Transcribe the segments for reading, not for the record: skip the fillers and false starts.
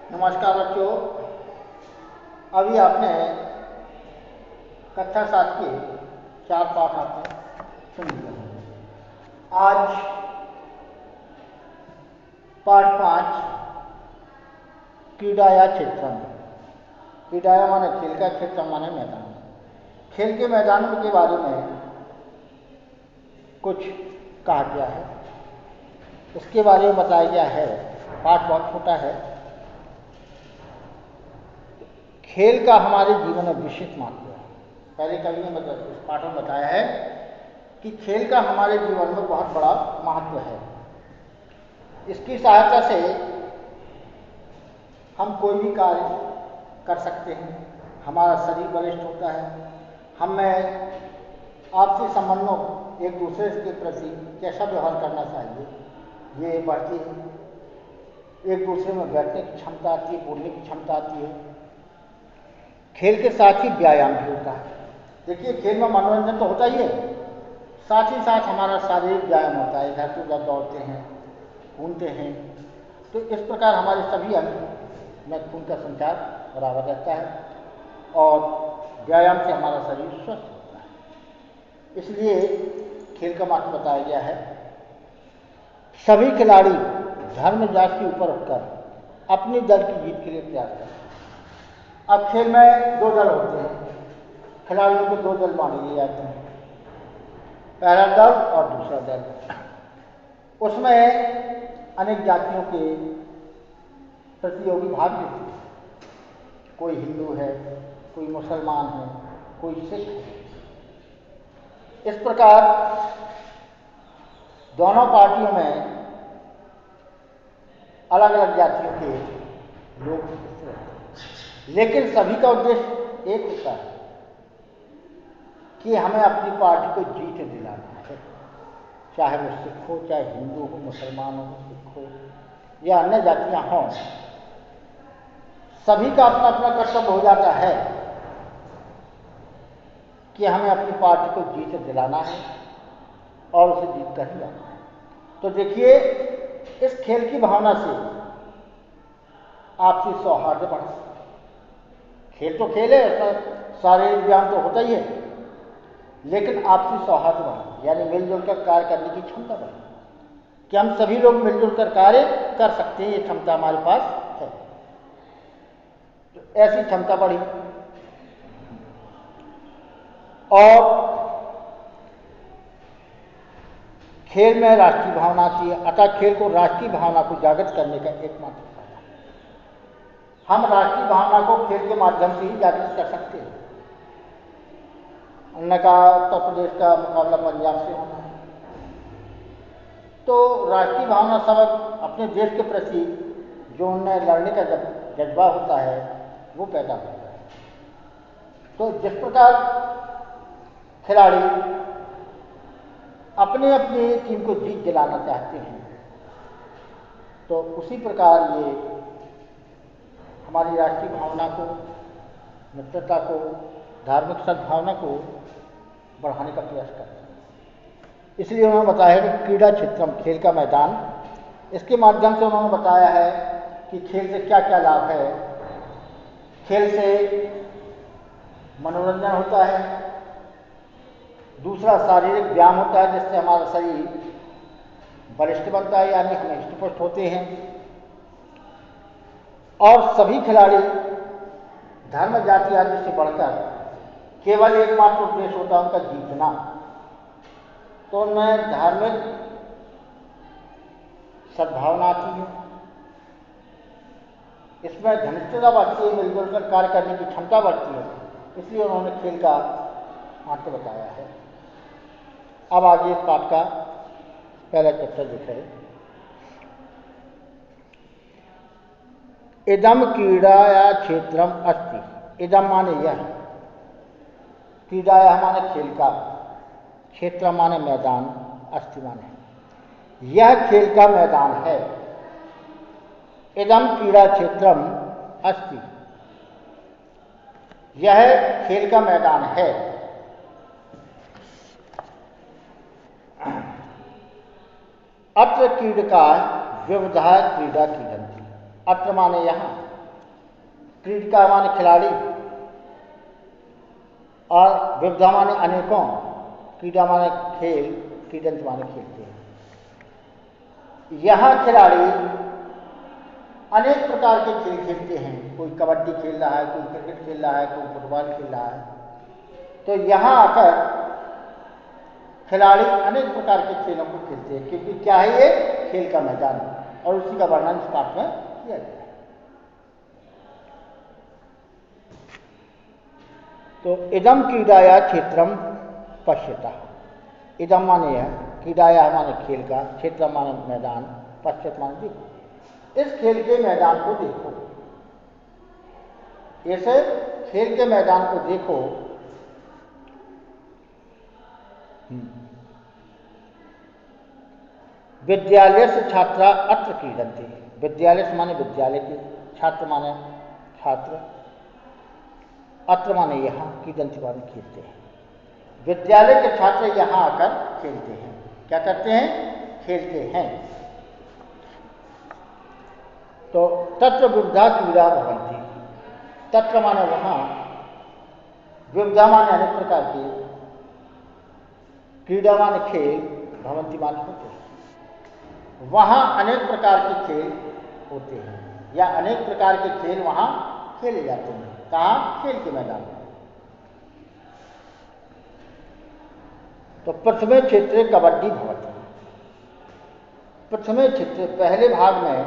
नमस्कार बच्चों। अभी आपने कक्षा 7 के 4 पाठ आपने सुन लिए हैं। आज पाठ 5 क्रीडाया क्षेत्रम। क्रीडाया माने खेल का, क्षेत्र माने मैदान। खेल के मैदान के बारे में कुछ कहा गया है, उसके बारे में बताया गया है। पाठ बहुत छोटा है। खेल का हमारे जीवन में विशिष्ट महत्व है। पहले कवि ने इस पाठ में बताया है कि खेल का हमारे जीवन में बहुत बड़ा महत्व है। इसकी सहायता से हम कोई भी कार्य कर सकते हैं, हमारा शरीर बलिष्ठ होता है, हमें आपसी संबंधों, एक दूसरे के प्रति कैसा व्यवहार करना चाहिए ये बढ़ती है। एक दूसरे में बैठने की क्षमता आती है, बोलने की क्षमता आती है। खेल के साथ ही व्यायाम भी होता है। देखिए, खेल में मनोरंजन तो होता ही है, साथ ही साथ हमारा शारीरिक व्यायाम होता है। इधर से उधर दौड़ते हैं, घूमते हैं, तो इस प्रकार हमारे सभी अंग में खून का संचार बराबर रहता है और व्यायाम से हमारा शरीर स्वस्थ होता है। इसलिए खेल का महत्व बताया गया है। सभी खिलाड़ी धर्म जात के ऊपर उठकर अपने दल की जीत के लिए प्रयास करते हैं। अब खेल में 2 दल होते हैं, खिलाड़ियों को 2 दल बांट दिए जाते हैं, पहला दल और दूसरा दल। उसमें अनेक जातियों के प्रतियोगी भाग लेते हैं। कोई हिंदू है, कोई मुसलमान है, कोई सिख है। इस प्रकार दोनों पार्टियों में अलग अलग जातियों के लोग रहते हैं, लेकिन सभी का उद्देश्य एक होता है कि हमें अपनी पार्टी को जीत दिलाना है। चाहे वो सिख हो, चाहे हिंदू हो, मुसलमान हो, सिख हो या अन्य जातियां हों, सभी का अपना अपना कर्तव्य हो जाता है कि हमें अपनी पार्टी को जीत दिलाना है और उसे जीत कर ही लाना है। तो देखिए, इस खेल की भावना से आपसी सौहार्द बढ़ा। खेल तो खेल है, उसका शारीरिक व्यायाम तो होता ही है, लेकिन आपसी सौहार्द बढ़ा, यानी मिलजुल कर कार्य करने की क्षमता बढ़ी कि हम सभी लोग मिलजुल कर कार्य कर सकते हैं। ये क्षमता हमारे पास है। तो ऐसी क्षमता बढ़ी और खेल में राष्ट्रीय भावना आती है। अतः खेल को राष्ट्रीय भावना को जागृत करने का एकमात्र साधन है। हम राष्ट्रीय भावना को खेल के माध्यम से ही जागृत कर सकते हैं। उन्होंने कहा उत्तर प्रदेश का मुकाबला पंजाब से होना है, तो राष्ट्रीय भावना सब अपने देश के प्रति जो उनमें लड़ने का जज्बा होता है वो पैदा होता है। तो जिस प्रकार खिलाड़ी अपने अपने टीम को जीत दिलाना चाहते हैं, तो उसी प्रकार ये हमारी राष्ट्रीय भावना को, मित्रता को, धार्मिक सद्भावना को बढ़ाने का प्रयास करते हैं। इसलिए उन्होंने बताया कि क्रीड़ा क्षेत्रम, खेल का मैदान, इसके माध्यम से उन्होंने बताया है कि खेल से क्या क्या लाभ है। खेल से मनोरंजन होता है, दूसरा शारीरिक व्यायाम होता है जिससे हमारा शरीर बलिष्ठ बनता है, यानी हम हष्ट-पुष्ट होते हैं। और सभी खिलाड़ी धर्म जाति आदि से बढ़कर केवल एकमात्र उद्देश्य होता है उनका जीतना। तो उनमें धार्मिक सद्भावना आती है, इसमें घनिष्ठता बढ़ती है, मिलजुल कर कार्य करने की क्षमता बढ़ती है। इसलिए उन्होंने खेल का महत्व बताया है। अब आगे इस पाठ का पहला चैप्टर देख रहे हैं। इदम क्रीडाया क्षेत्रम अस्ति। इदम माने यह, क्रीडाया माने खेल का, क्षेत्र माने मैदान, अस्ति माने यह खेल का मैदान है। इदम क्रीड़ा क्षेत्रम अस्ति, यह खेल का मैदान है। अत्र क्रीडका विविधा क्रीडा क्रीडन्ति। अत्र माने यहाँ, क्रीडका माने खिलाड़ी और विविधा माने अनेकों, क्रीडा माने खेल, क्रीडंत माने खेलते हैं। यहाँ खिलाड़ी अनेक प्रकार के खेल खेलते हैं। कोई कबड्डी खेल रहा है, कोई क्रिकेट खेल रहा है, कोई फुटबॉल खेल रहा है। तो यहाँ आकर खिलाड़ी अनेक प्रकार के खेलों को खेलते हैं, क्योंकि क्या है ये खेल का मैदान, और उसी का वर्णन इस पाठ में किया गया है। तो इदम क्रीडाया क्षेत्रम पश्यता। इदम माने है, क्रीडाया माने खेल का, क्षेत्र माने मैदान, पश्यत माने देखो। इस खेल के मैदान को देखो, ऐसे खेल के मैदान को देखो। विद्यालय से छात्रा अत्र क्रीडन्ति। विद्यालय से माने विद्यालय के, छात्र माने छात्र, अत्र माने यहाँ, क्रीडन्ति माने खेलते हैं। विद्यालय के छात्र यहाँ आकर खेलते हैं। क्या करते हैं? खेलते हैं। तो तत्र विविधा क्रीड़ा भवन्ति। तत्र माने वहाँ, विविधा माने अनेक प्रकार की, क्रीड़ा माने खेल, भवन्ति माने होते हैं। वहाँ अनेक प्रकार के खेल होते हैं, या अनेक प्रकार के खेल वहाँ खेले जाते हैं। कहाँ? खेल के मैदान में। तो प्रथमे क्षेत्रे कबड्डी भवति। प्रथमे क्षेत्रे पहले भाग में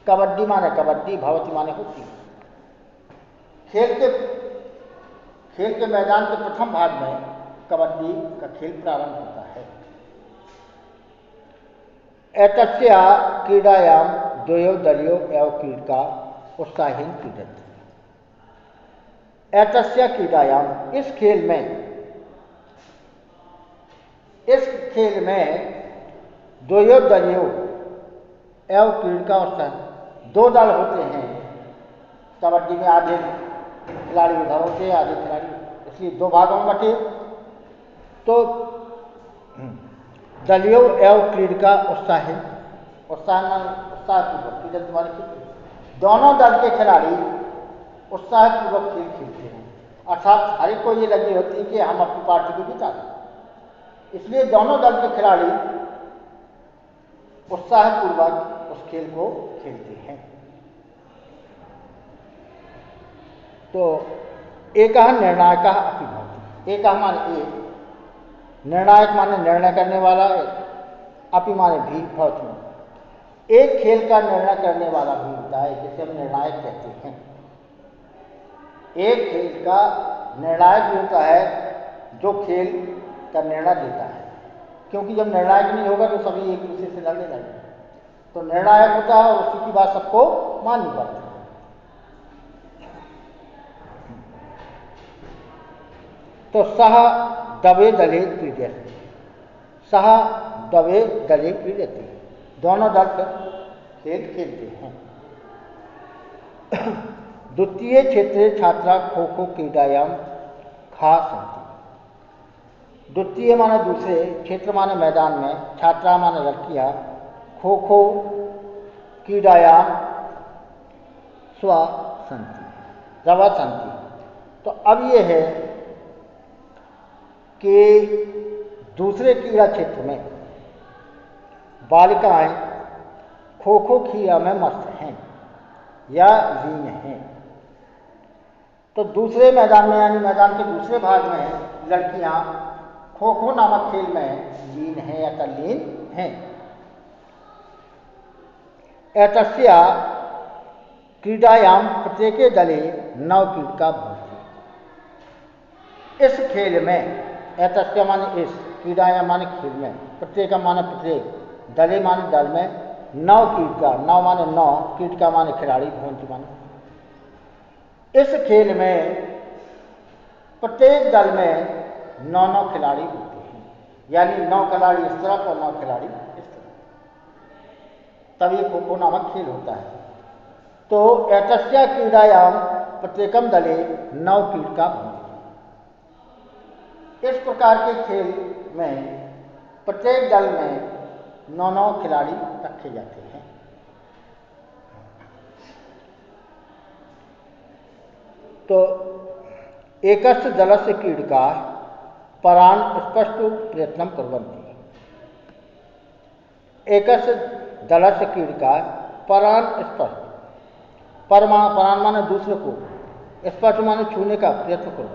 कबड्डी माने कबड्डी, भवति माने होती। खेल के मैदान के प्रथम भाग में कबड्डी का खेल प्रारंभ होता है। एतस्या क्रीडायां द्वयो दलयो एवं क्रीडका उत्साहेन क्रीडन्ति। एतस्या क्रीडायां, इस खेल में द्वयो दलयो एवं क्रीडका उत्साह, दो दल होते हैं। कबड्डी में आधे खिलाड़ी उधर होते हैं, आधे खिलाड़ी, इसलिए दो भागों में बटे। तो दलियो एवं क्रीडका उत्साह, उत्साहपूर्वक, क्रीडन्ति माने खेलते। दोनों दल के खिलाड़ी उत्साहपूर्वक खेल खेलते हैं, अर्थात हर एक को ये लगी होती है कि हम अपनी पार्टी को जिता दें। इसलिए दोनों दल के खिलाड़ी उत्साहपूर्वक उस खेल को खेलते हैं। तो एक निर्णायक अपि भवति। एक माने एक, निर्णायक माने निर्णय करने वाला, अपि माने भी, भवति एक खेल का निर्णय करने वाला भी होता है, जिसे हम निर्णायक कहते हैं। एक खेल का निर्णायक भी होता है, जो खेल का निर्णय लेता है, क्योंकि जब निर्णायक नहीं होगा तो सभी एक दूसरे से लड़ने लगेंगे। तो निर्णायक होता है, उसी की बात सबको माननी पड़ती है। तो सह दवे दले क्रीडति। सह दवे दले क्रीडति, दोनों दल खेल खेलते हैं। द्वितीय क्षेत्रे छात्रा खो खो क्रीडायां खा सन्ति। द्वितीय माने दूसरे, क्षेत्र माने मैदान में, छात्रा माने लड़कियां, खो खो क्रीडायां रवसन्ति। तो अब ये है कि दूसरे क्रीड़ा क्षेत्र में बालिकाएं खो खो क्रीड़ा में मस्त हैं या लीन हैं। तो दूसरे मैदान में, यानी मैदान के दूसरे भाग में लड़कियां खो खो नामक खेल में लीन हैं या तल्लीन हैं। एतस्या क्रीडायां प्रत्येके दले 9 क्रीडका भवन्ति। इस खेल में, एतस्या माने इस, क्रीडायां माने खेल में, प्रत्येक माने प्रत्येक, दले माने दल में, 9 क्रीडका, 9 माने 9, क्रीडका माने खिलाड़ी, भवन्ति माने। इस खेल में प्रत्येक दल में 9 खिलाड़ी होते हैं, यानी 9 खिलाड़ी इस तरफ और 9 खिलाड़ी इस तरफ, तभी खो खो नामक खेल होता है। तो एतस्या क्रीडायां प्रत्येकम दले 9 क्रीडका भवन्ति। इस प्रकार के खेल में प्रत्येक दल में 9 खिलाड़ी रखे जाते हैं। तो एकस्य दलस्य क्रीडका परान् स्पष्टो प्रयत्नं कुर्वन्ति। एकस्य दलस्य क्रीडका परान् स्पष्ट, परान् माने दूसरे को, स्पष्ट माने छूने का प्रयत्न करो।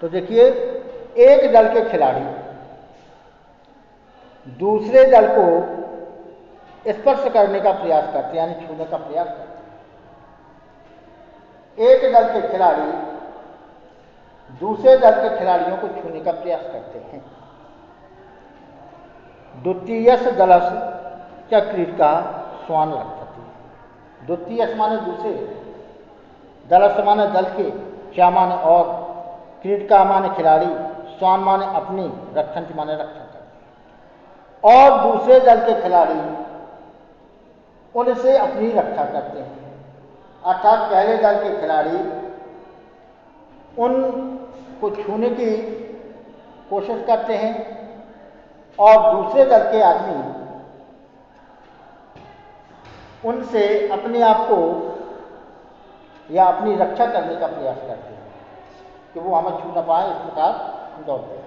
तो देखिए, एक दल के खिलाड़ी दूसरे दल को स्पर्श करने का प्रयास करते हैं, यानी छूने का प्रयास करते हैं। एक दल के खिलाड़ी दूसरे दल के खिलाड़ियों को छूने का प्रयास करते हैं। द्वितीयस्य दलस्य च क्रीडका स्वान् रक्षति। द्वितीयस्य माने दूसरे, दलस्य माने दल के, च माने और, क्रीडका माने खिलाड़ी, स्वान् माने अपनी, रक्षन्ति माने रक्षा करते हैं। और दूसरे दल के खिलाड़ी उनसे अपनी रक्षा करते हैं। अर्थात पहले दल के खिलाड़ी उनको छूने की कोशिश करते हैं और दूसरे दल के आदमी उनसे अपने आप को या अपनी रक्षा करने का प्रयास करते हैं कि वो हमें छू न पाए, इस प्रकार दौड़ते हैं।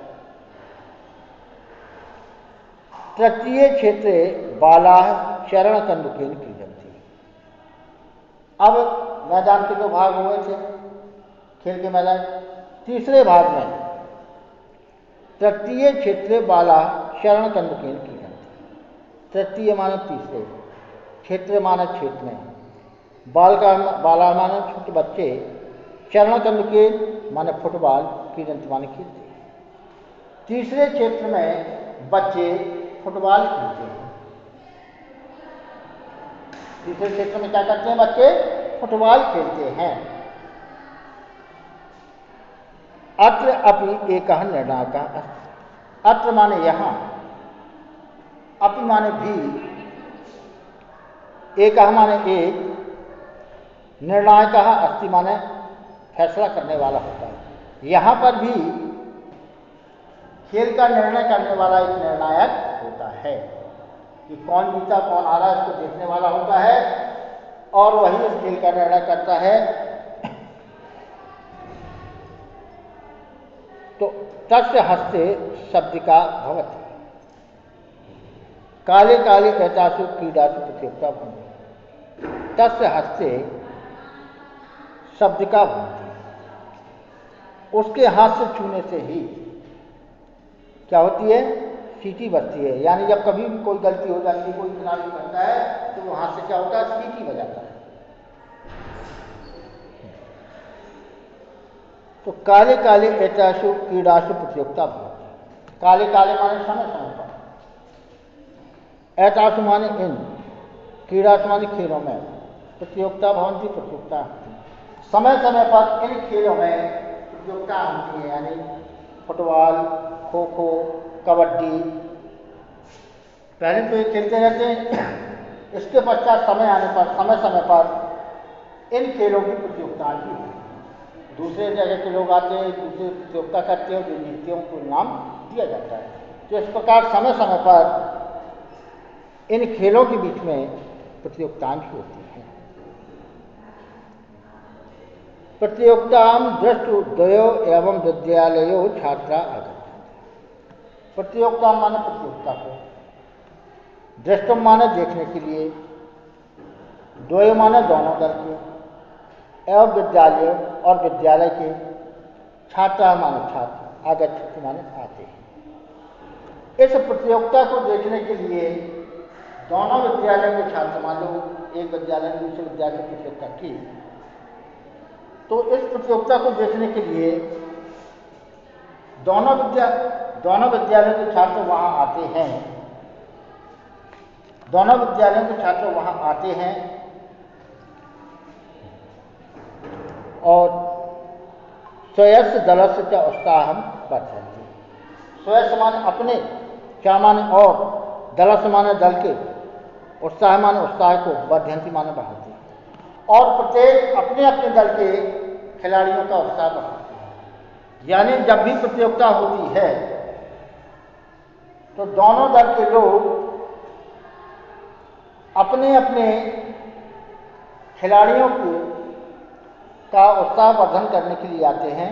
तृतीय क्षेत्रे बालाः चरणकन्दुकेन क्रीडन्ति। अब मैदान के 2 भाग हुए थे, खेल के मैदान। तीसरे भाग में तृतीय क्षेत्रे बालाः चरणकन्दुकेन क्रीडन्ति। तृतीय माने तीसरे, क्षेत्र माने क्षेत्र में, बाला माने छोटे बच्चे, चरणकन्दुकेन माने फुटबॉल, क्रीडन्ति माने खेलते हैं। तीसरे क्षेत्र में बच्चे फुटबॉल खेलते हैं। तीसरे क्षेत्र में क्या करते हैं? बच्चे फुटबॉल खेलते हैं। अत्र अपि एकः निर्णायकः अस्ति। अत्र माने यहाँ, अपि माने भी, एकः माने एक, निर्णायकः अस्ति माने फैसला करने वाला होता है। यहाँ पर भी खेल का निर्णय करने वाला एक निर्णायक होता है कि कौन जीता कौन हारा, इसको देखने वाला होता है और वही इस खेल का निर्णय करता है। तो तस्य हस्ते शब्दिका भवति। काले काले एतासु क्रीडासु प्रतियोगिता भवति। तस्य हस्ते शब्दिका भवति। उसके हाथ से छूने से ही क्या होती है? सीटी बजती है। यानी जब कभी भी कोई गलती हो जाती है, कोई खिलाड़ी करता है, तो वो हाथ से क्या होता है? सीटी बजाता है। तो काले काले एतासु क्रीडासु प्रतियोगिता भवति। काले काले माने समय समय पर, एतासु माने इन, क्रीडासु माने खेलों में, प्रतियोगिता भवन्ति प्रतियोगिता होती है। समय समय पर इन खेलों में प्रतियोगिता होती है, यानी फुटबॉल, खो खो, कबड्डी, पहले तो ये खेलते रहते हैं। इसके पश्चात समय आने पर, समय समय पर इन खेलों की प्रतियोगिता भी होती है। दूसरे जगह के लोग आते हैं, दूसरे प्रतियोगिता करते हैं, जो जीतते हैं उनको इनाम दिया जाता है। तो इस प्रकार समय समय पर इन खेलों के बीच में प्रतियोगिताएं भी होती हैं। प्रतियोगितां दृष्टु द्वयो एवं विद्यालयो छात्रा आगच्छन्ति। प्रतियोगिता माने प्रतियोगिता को, दृष्टुम माने देखने के लिए, द्वयो माने दोनों दल के, एवं विद्यालय और विद्यालय के, छात्रा माने छात्र, आगच्छन्ति माने आते हैं। इस प्रतियोगिता को देखने के लिए दोनों विद्यालय के छात्र, मान लो एक विद्यालय ने दूसरे विद्यालय की प्रतियोगिता की, तो इस प्रतियोगिता को देखने के लिए दोनों विद्यालय के छात्र वहां आते हैं। दोनों विद्यालयों के छात्र वहां आते हैं और स्वयस्य दलस्य च उत्साहं वर्धयन्ति। स्वयस्य माने अपने, क्या माने और, दलस्य माने दल के, उत्साह माने उत्साह को, वर्धयन्ति माने बढ़ाते हैं। और प्रत्येक अपने अपने दल के खिलाड़ियों का उत्साह बढ़ाते हैं। यानी जब भी प्रतियोगिता होती है तो दोनों दल के लोग अपने अपने खिलाड़ियों को का उत्साहवर्धन करने के लिए आते हैं,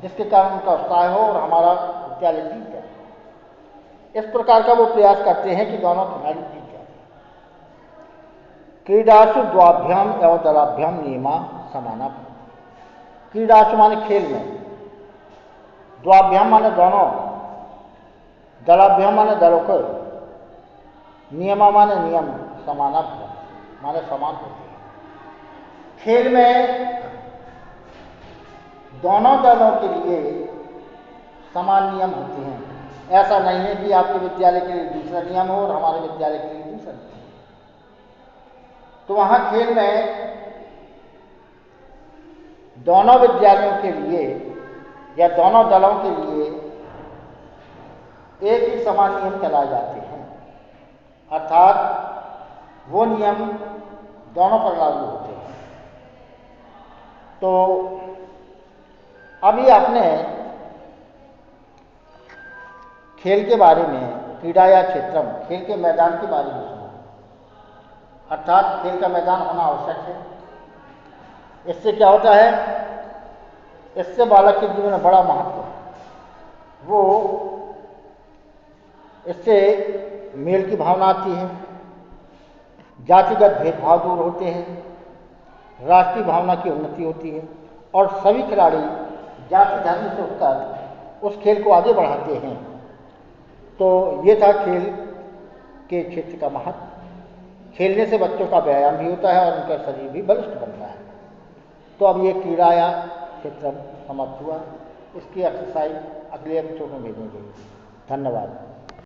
जिसके कारण उनका उत्साह हो और हमारा विद्यालय जीत जाए। इस प्रकार का वो प्रयास करते हैं कि दोनों खिलाड़ी जीत जाए। क्रीडासु द्वाभ्याम एवं दलाभ्याम नियमा समाना। क्रीडासु माने खेल में, द्वाभ्याम माने दोनों, दलाभ्याम माने दलों को, नियमा माने नियम, समानाभ्याम माने समान होते हैं। खेल में दोनों दलों के लिए समान नियम होते हैं। ऐसा नहीं है कि आपके विद्यालय के लिए दूसरा नियम हो और हमारे विद्यालय के लिए दूसरा नियम हो। तो वहाँ खेल में दोनों विद्यालयों के लिए या दोनों दलों के लिए एक ही समान नियम चलाए जाते हैं, अर्थात वो नियम दोनों पर लागू होते हैं। तो अभी आपने खेल के बारे में, क्रीडा या क्षेत्रम, खेल के मैदान के बारे में सुना, अर्थात खेल का मैदान होना आवश्यक है। इससे क्या होता है, इससे बालक के जीवन में बड़ा महत्व है। वो इससे मेल की भावना आती है, जातिगत भेदभाव दूर होते हैं, राष्ट्रीय भावना की उन्नति होती है और सभी खिलाड़ी जाति धर्म से उठकर उस खेल को आगे बढ़ाते हैं। तो ये था खेल के क्षेत्र का महत्व। खेलने से बच्चों का व्यायाम भी होता है और उनका शरीर भी बलिष्ठ बनता है। तो अब ये क्रीड़ा या क्षेत्र समाप्त हुआ। इसकी एक्सरसाइज अगले एपिसोड में भेजेंगे। धन्यवाद।